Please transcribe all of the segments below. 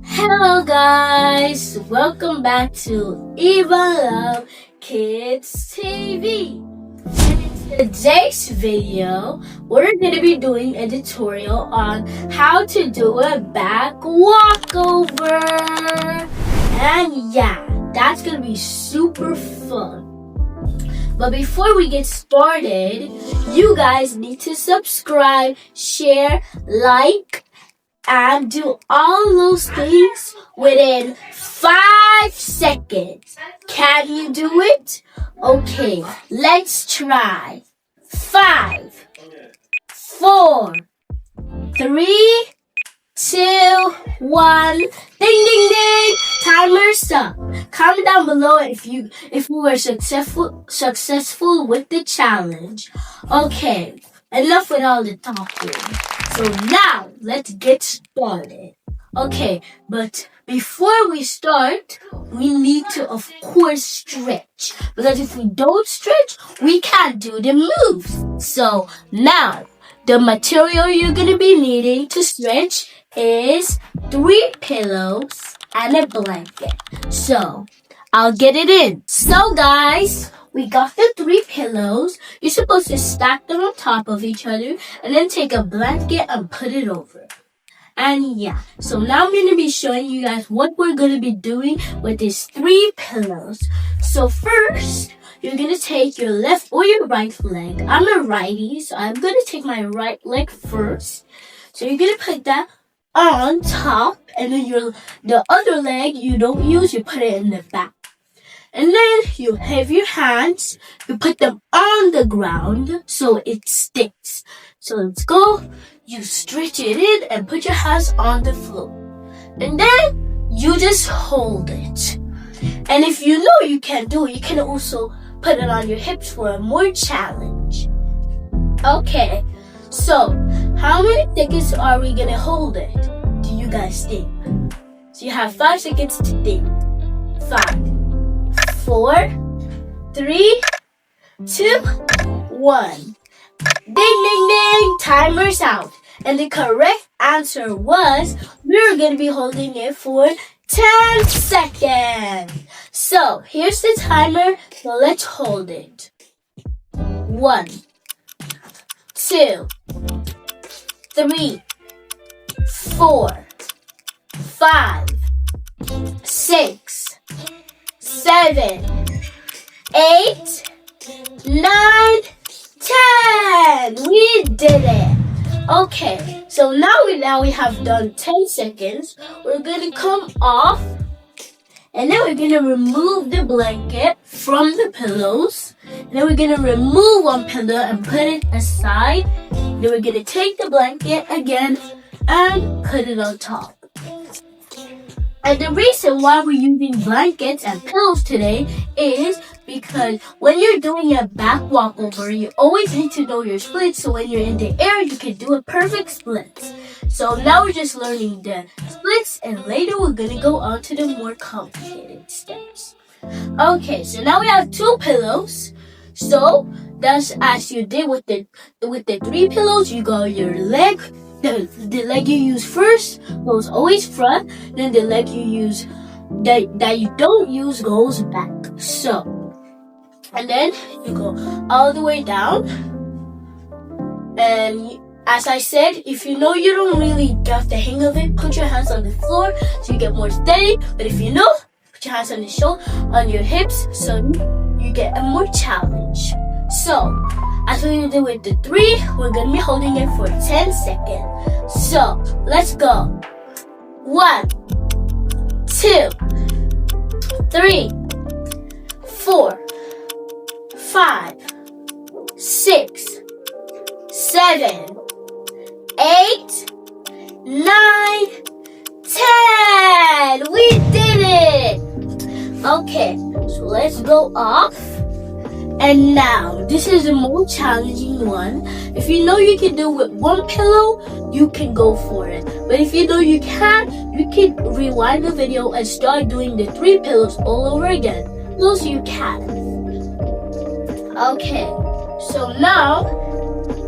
Hello guys, welcome back to Yvonnelove Kids TV. And in today's video, we're going to be doing a tutorial on how to do a back walkover. And yeah, that's going to be super fun. But before we get started, you guys need to subscribe, share, like, and do all those things within 5 seconds. Can you do it? Okay, let's try. 5, 4, 3, 2, 1. Ding ding ding! Timer's up. Comment down below if you were successful with the challenge. Okay, enough with all the talking. So now, let's get started. Okay, but before we start, we need to, of course, stretch. Because if we don't stretch, we can't do the moves. So now, the material you're going to be needing to stretch is 3 pillows and a blanket. So, I'll get it in. So guys, we got the 3 pillows. You're supposed to stack them on top of each other and then take a blanket and put it over. And yeah, so now I'm going to be showing you guys what we're going to be doing with these 3 pillows. So first, you're going to take your left or your right leg. I'm a righty, so I'm going to take my right leg first. So you're going to put that on top, and then the other leg you don't use, you put it in the back. And then you have your hands, you put them on the ground so it sticks. So let's go. You stretch it in and put your hands on the floor. And then you just hold it. And if you know you can do it, you can also put it on your hips for a more challenge. Okay, so how many seconds are we gonna hold it? Do you guys think? So you have 5 seconds to think. 5, 4, 3, 2, 1. Ding, ding, ding! Timer's out. And the correct answer was we're going to be holding it for 10 seconds. So, here's the timer. So, let's hold it. 1, 2, 3, 4, 5, 6, 7, 8, 9, 10. We did it. Okay, so now we have done 10 seconds. We're going to come off, and then we're going to remove the blanket from the pillows. And then we're going to remove one pillow and put it aside. Then we're going to take the blanket again and put it on top. And the reason why we're using blankets and pillows today is because when you're doing a back walkover, you always need to know your splits. So when you're in the air, you can do a perfect split. So now we're just learning the splits, and later we're going to go on to the more complicated steps. Okay, so now we have 2 pillows. So that's as you did with the 3 pillows. You got your leg. The leg you use first goes always front, then the leg you use that you don't use goes back. So, and then you go all the way down. And as I said, if you know you don't really get the hang of it, put your hands on the floor so you get more steady. But if you know, put your hands on the shoulder, on your hips, so you get a more challenge. So, as we did with the 3, we're going to be holding it for 10 seconds. So, let's go. 1, 2, 3, 4, 5, 6, 7, 8, 9, 10. We did it. Okay, so let's go off. And now, this is a more challenging one. If you know you can do it with 1 pillow, you can go for it. But if you know you can't, you can rewind the video and start doing the 3 pillows all over again. Those you can. Okay, so now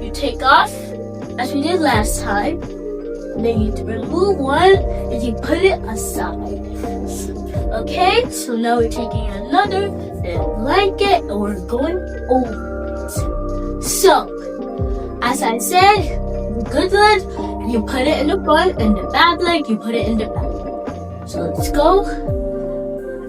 you take off as we did last time. then you remove one and you put it aside. Okay, so now we're taking another blanket and we're going over it. So, as I said, the good leg, you put it in the front, and the bad leg, you put it in the back. So let's go.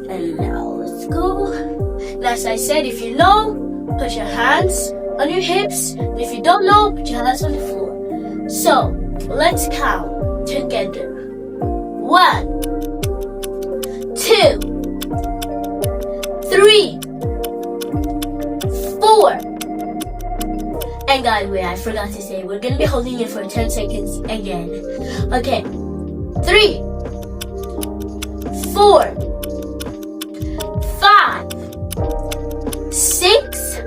And now let's go. And as I said, if you know, put your hands on your hips. And if you don't know, put your hands on the floor. So, let's count together. 1, 2, 3, 4. And guys, wait, I forgot to say, we're gonna be holding it for 10 seconds again. Okay, 3, 4, 5, 6,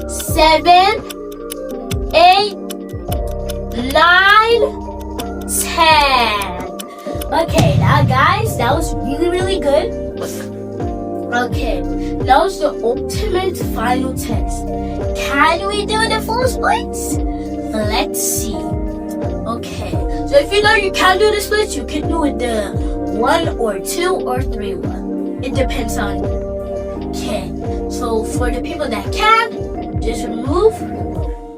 7, 8, 9, 10. Okay, now guys, that was really good. Okay, that was the ultimate final test. Can we do the full splits? Let's see. Okay, so if you know you can do the splits, you can do it the 1 or 2 or 3 one. It depends on you. Okay, so for the people that can, just remove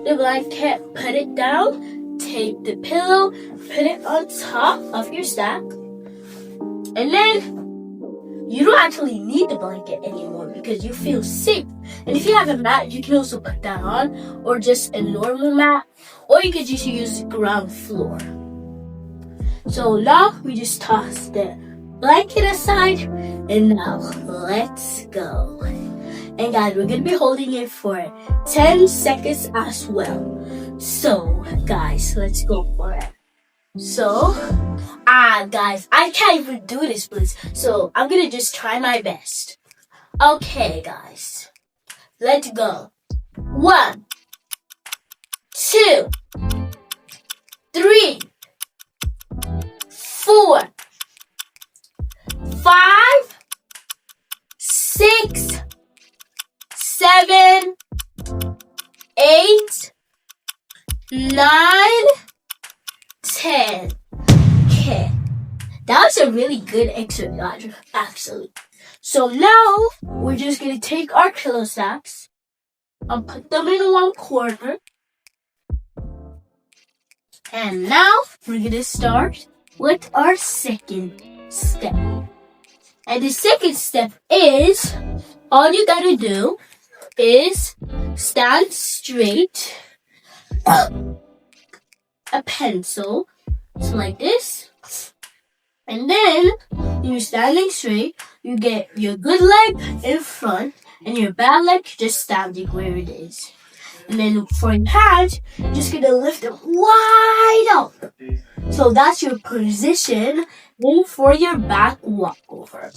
the blanket, put it down, take the pillow, put it on top of your stack, and then you don't actually need the blanket anymore because you feel safe. And if you have a mat, you can also put that on, or just a normal mat, or you could just use ground floor. So now we just toss the blanket aside, and now let's go. And guys, we're gonna be holding it for 10 seconds as well. So guys, let's go for it. So, guys, I can't even do this, please. So I'm gonna just try my best. Okay, guys, let's go. 1, 2, 3, 4, 5, 6, 7, 8, 9, 10. Okay, that was a really good exercise, actually. So now we're just gonna take our pillow sacks and put them in one corner. And now we're gonna start with our second step. And the second step is, all you gotta do is stand straight, a pencil, so like this, and then you're standing straight, you get your good leg in front and your bad leg just standing where it is. And then for your hands, you're just gonna lift them wide up. So that's your position then for your back walkover.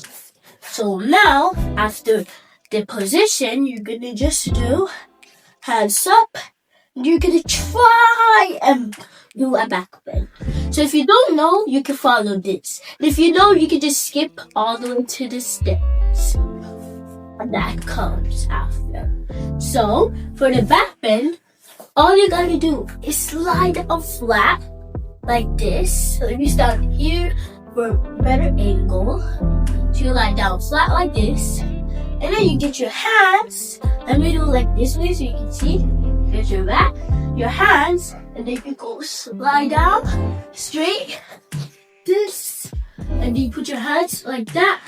So now, after the position, you're gonna just do hands up. You're gonna try and do a back bend. So if you don't know, you can follow this. And if you know, you can just skip all the way to the steps. And that comes after. So for the back bend, all you gotta do is slide up flat like this. So if you start here for a better angle, so you lie down flat like this, and then you get your hands and we do like this way so you can see. Get your back, your hands, and then you go lie down straight, this, and then you put your hands like that,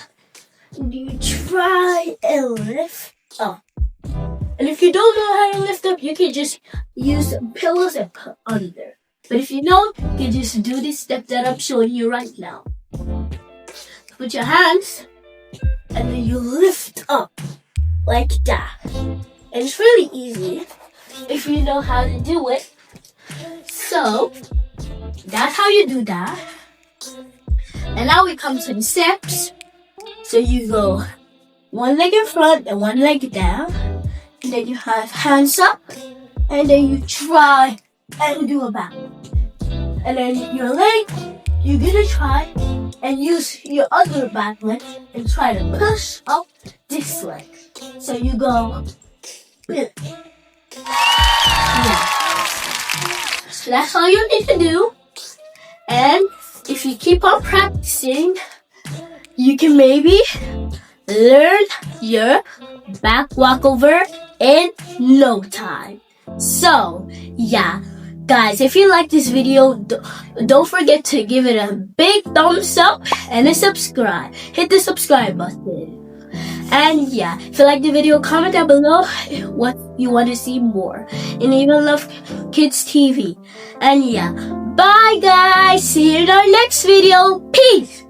and you try and lift up. And if you don't know how to lift up, you can just use pillows and put under. But if you know, you can just do this step that I'm showing you right now. Put your hands, and then you lift up like that. And it's really easy if you know how to do it. So that's how you do that. And now we come to the steps. So you go one leg in front and one leg down, and then you have hands up, and then you try and do a back. And then your leg, you're gonna try and use your other back leg and try to push up this leg. So you go. Yeah. So that's all you need to do. And if you keep on practicing, you can maybe learn your back walkover in no time. So, yeah, guys, if you like this video, don't forget to give it a big thumbs up and a subscribe. Hit the subscribe button. And yeah, if you like the video, comment down below what you want to see more in Yvonnelove Kids TV. And yeah, bye guys, see you in our next video. Peace.